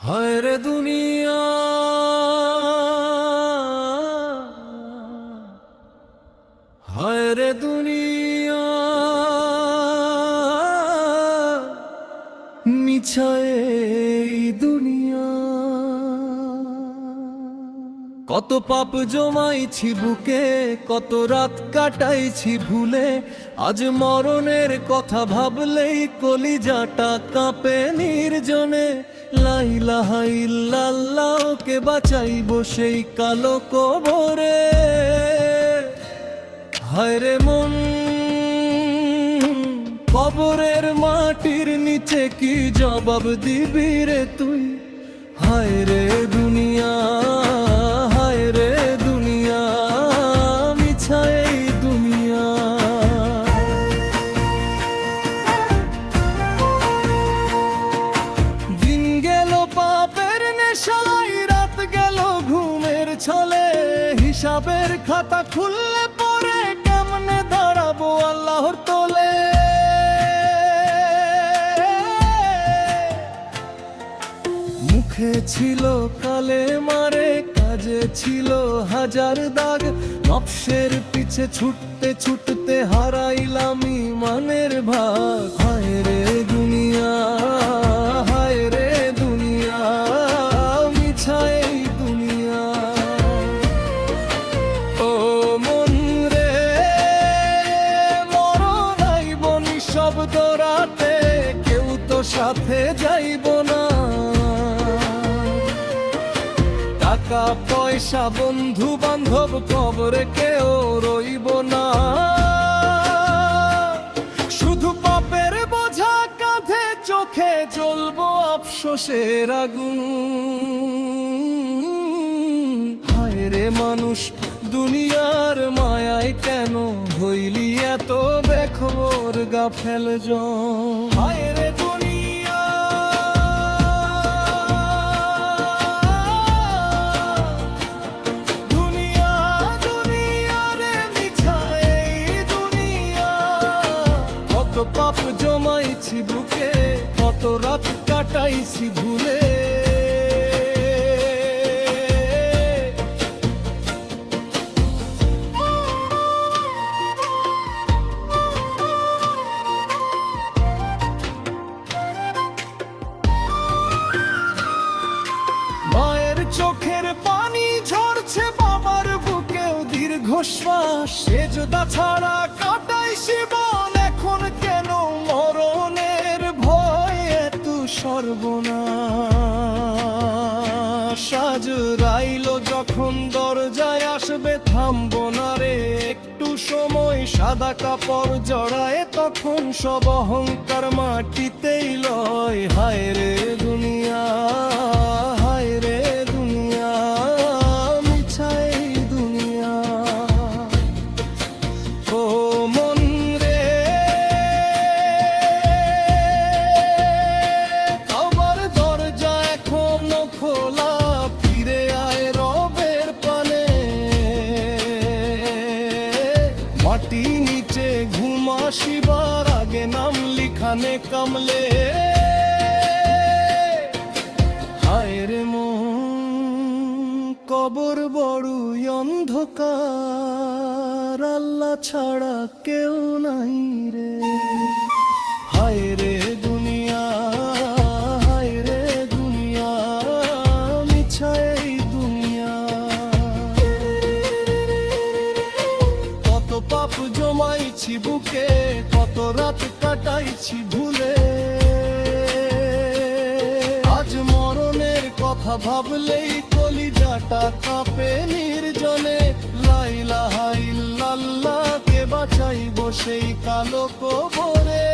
হায় রে দুনিয়া, হায় রে দুনিয়া, মিছায় এই দুনিয়া। কত পাপ জমাইছি বুকে, কত রাত কাটাইছি ভুলে, আজ মরণের কথা ভাবলেই কলিজাটা কাঁপে নির্জনে। লা ইলাহা ইল্লাল্লাহ, কে বাঁচাইবো সেই কালো কবরে। হায় রে মন, কবরের মাটির নিচে কি জবাব দিবি রে তুই? হায় রে দুনিয়া, হায় রে দুনিয়া, মিছা এই দুনিয়া। দিন গেল পাপের নেশায়, রাত গেল ঘুমের ছলে, হিসাবের খাতা খুললে পরে কেমনে দাঁড়াবো আল্লাহর তোলে। মুখে ছিল কালে মারে, কাজে ছিল হাজার দাগ, নফসের পিছে ছুটতে ছুটতে হারাইলাম ঈমানের ভাগ। হায় রে দুনিয়া, হায় রে দুনিয়া, মিছা এই দুনিয়া। ও মন রে, মরণ আইব নিঃশব্দ রাতে, কেউ তো সাথে যাইব না। টাকা পয়সা বন্ধু বান্ধব কবরে কেউ রইব না, শুধু পাপের বোঝা কাঁধে, চোখে জ্বলবো আফসোসের আগুন। হায় রে মানুষ, দুনিয়ার মায়ায় কেন হইলি এত বেখবর গাফেল জন? হায় রে দুনিয়া, দুনিয়া, দুনিয়া রে মিছা এই দুনিয়া। কত পাপ জমাইছি বুকে, কত রাত কাটাইছি ভুলে। মায়ের চোখের পানি ঝরছে, বাবার বুকেও দীর্ঘশ্বাস, সেজদা ছাড়া কাটাই জীবন, এখন কেন মরণের ভয় এত সর্বনাশ। আজ রাইল যখন দরজায় আসবে, থামবো না রে একটু সময়, সাদা কাপড় জড়ায় তখন সব অহংকার মাটিতেই লয়। হায় রে দুনিয়া, হায় রে দুনিয়া, মিছা এই দুনিয়া। ও মন রে, আমার দরজা এখনো খোলা, ফিরে আয় রবের পানে। মাটি নিচে ঘুমাসিবার আগে নাম লিখানে কামলে। হায় রে মন, কবর বড়ই অন্ধকার, আল্লাহ ছাড়া কেউ নাই রে। হায় রে দুনিয়া, হায় রে দুনিয়া, মিছা এই দুনিয়া। কত পাপ জমাইছি বুকে, কত রাত কাটাইছি ভুলে, আজ মরণের কথা ভাবলেই কলিজাটা কাঁপে নির্জনে। লা ইলাহা ইল্লাল্লাহ, কে বাঁচাইবো সেই কালো কবরে।